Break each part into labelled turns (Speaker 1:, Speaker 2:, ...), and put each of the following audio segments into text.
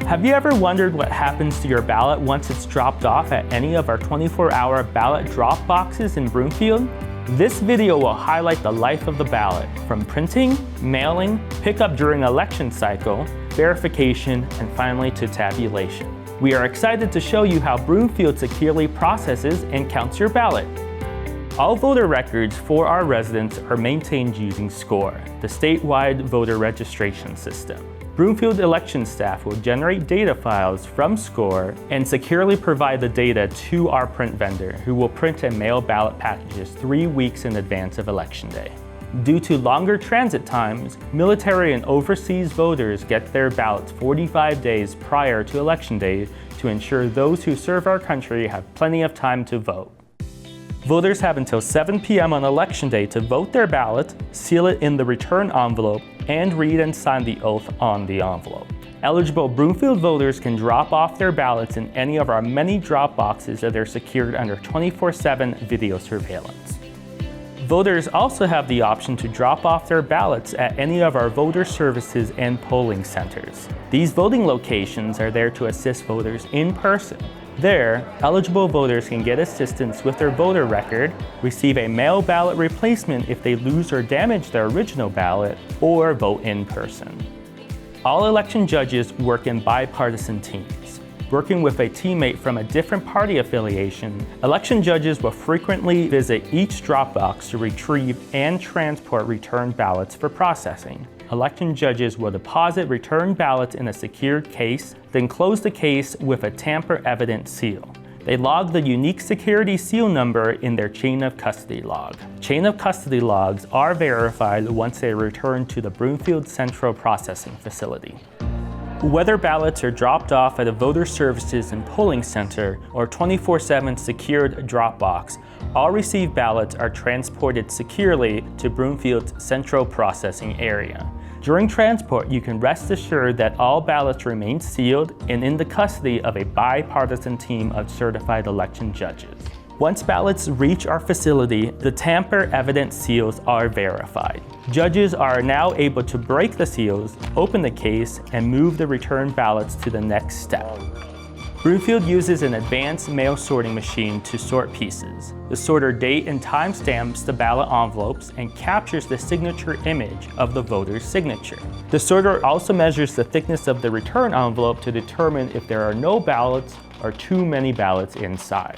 Speaker 1: Have you ever wondered what happens to your ballot once it's dropped off at any of our 24-hour ballot drop boxes in Broomfield? This video will highlight the life of the ballot, from printing, mailing, pickup during election cycle, verification, and finally to tabulation. We are excited to show you how Broomfield securely processes and counts your ballot. All voter records for our residents are maintained using SCORE, the statewide voter registration system. Broomfield election staff will generate data files from SCORE and securely provide the data to our print vendor, who will print and mail ballot packages 3 weeks in advance of Election Day. Due to longer transit times, military and overseas voters get their ballots 45 days prior to Election Day to ensure those who serve our country have plenty of time to vote. Voters have until 7 p.m. on Election Day to vote their ballot, seal it in the return envelope, and read and sign the oath on the envelope. Eligible Broomfield voters can drop off their ballots in any of our many drop boxes that are secured under 24/7 video surveillance. Voters also have the option to drop off their ballots at any of our voter services and polling centers. These voting locations are there to assist voters in person. There, eligible voters can get assistance with their voter record, receive a mail ballot replacement if they lose or damage their original ballot, or vote in person. All election judges work in bipartisan teams. Working with a teammate from a different party affiliation, election judges will frequently visit each drop box to retrieve and transport returned ballots for processing. Election judges will deposit returned ballots in a secured case, then close the case with a tamper-evident seal. They log the unique security seal number in their chain of custody log. Chain of custody logs are verified once they return to the Broomfield Central Processing Facility. Whether ballots are dropped off at a voter services and polling center or 24/7 secured drop box, all received ballots are transported securely to Broomfield's central processing area. During transport, you can rest assured that all ballots remain sealed and in the custody of a bipartisan team of certified election judges. Once ballots reach our facility, the tamper-evident seals are verified. Judges are now able to break the seals, open the case, and move the returned ballots to the next step. Broomfield uses an advanced mail sorting machine to sort pieces. The sorter date and time stamps the ballot envelopes and captures the signature image of the voter's signature. The sorter also measures the thickness of the return envelope to determine if there are no ballots or too many ballots inside.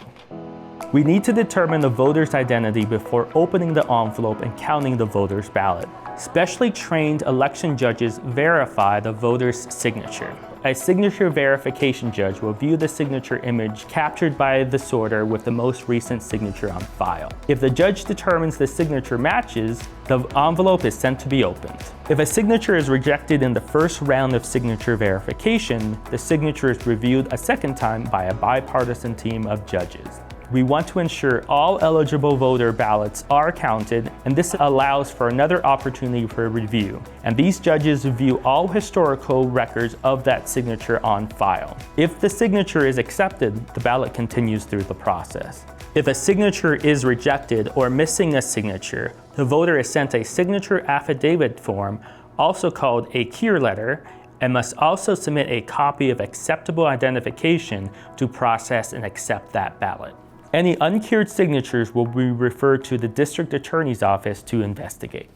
Speaker 1: We need to determine the voter's identity before opening the envelope and counting the voter's ballot. Specially trained election judges verify the voter's signature. A signature verification judge will view the signature image captured by the sorter with the most recent signature on file. If the judge determines the signature matches, the envelope is sent to be opened. If a signature is rejected in the first round of signature verification, the signature is reviewed a second time by a bipartisan team of judges. We want to ensure all eligible voter ballots are counted, and this allows for another opportunity for review. And these judges view all historical records of that signature on file. If the signature is accepted, the ballot continues through the process. If a signature is rejected or missing a signature, the voter is sent a signature affidavit form, also called a cure letter, and must also submit a copy of acceptable identification to process and accept that ballot. Any uncured signatures will be referred to the district attorney's office to investigate.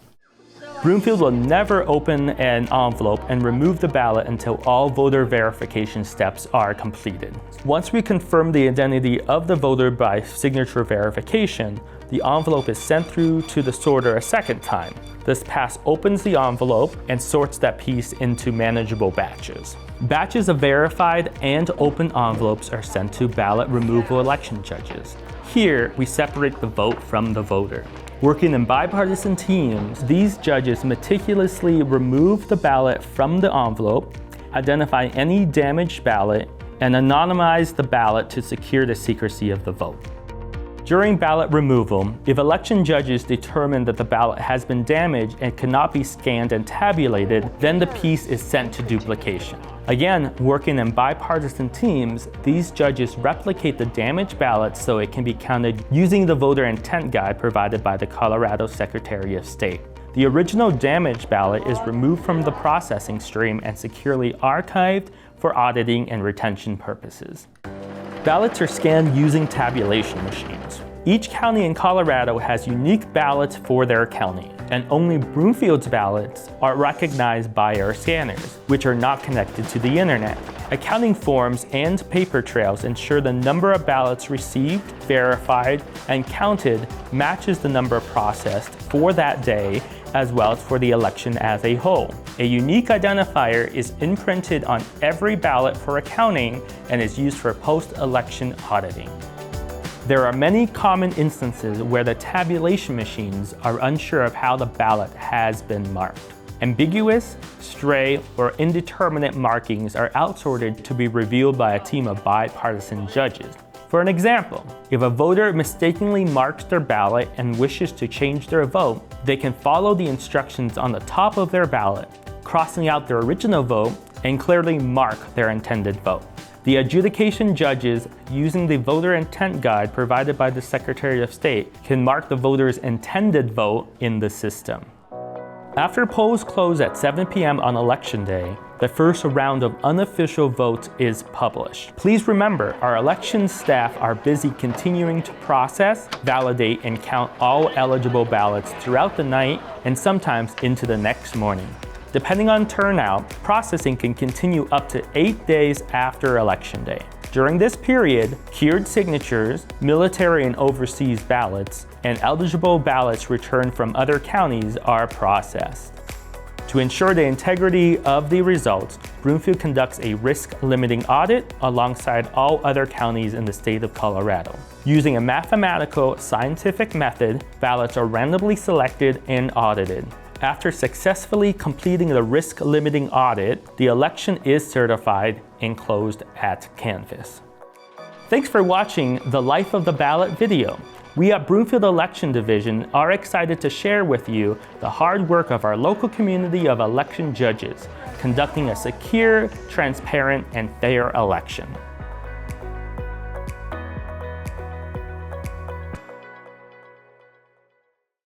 Speaker 1: Broomfield will never open an envelope and remove the ballot until all voter verification steps are completed. Once we confirm the identity of the voter by signature verification, the envelope is sent through to the sorter a second time. This pass opens the envelope and sorts that piece into manageable batches. Batches of verified and open envelopes are sent to ballot removal election judges. Here, we separate the vote from the voter. Working in bipartisan teams, these judges meticulously remove the ballot from the envelope, identify any damaged ballot, and anonymize the ballot to secure the secrecy of the vote. During ballot removal, if election judges determine that the ballot has been damaged and cannot be scanned and tabulated, then the piece is sent to duplication. Again, working in bipartisan teams, these judges replicate the damaged ballot so it can be counted using the voter intent guide provided by the Colorado Secretary of State. The original damaged ballot is removed from the processing stream and securely archived for auditing and retention purposes. Ballots are scanned using tabulation machines. Each county in Colorado has unique ballots for their county, and only Broomfield's ballots are recognized by our scanners, which are not connected to the internet. Accounting forms and paper trails ensure the number of ballots received, verified, and counted matches the number processed for that day, as well as for the election as a whole. A unique identifier is imprinted on every ballot for accounting and is used for post-election auditing. There are many common instances where the tabulation machines are unsure of how the ballot has been marked. Ambiguous, stray, or indeterminate markings are outsorted to be reviewed by a team of bipartisan judges. For an example, if a voter mistakenly marks their ballot and wishes to change their vote, they can follow the instructions on the top of their ballot, crossing out their original vote and clearly mark their intended vote. The adjudication judges, using the voter intent guide provided by the Secretary of State, can mark the voter's intended vote in the system. After polls close at 7 p.m. on Election Day, the first round of unofficial votes is published. Please remember, our elections staff are busy continuing to process, validate, and count all eligible ballots throughout the night and sometimes into the next morning. Depending on turnout, processing can continue up to 8 days after Election Day. During this period, cured signatures, military and overseas ballots, and eligible ballots returned from other counties are processed. To ensure the integrity of the results, Broomfield conducts a risk-limiting audit alongside all other counties in the state of Colorado. Using a mathematical, scientific method, ballots are randomly selected and audited. After successfully completing the risk-limiting audit, the election is certified and closed at canvass. Thanks for watching the Life of the Ballot video. We at Broomfield Election Division are excited to share with you the hard work of our local community of election judges, conducting a secure, transparent, and fair election.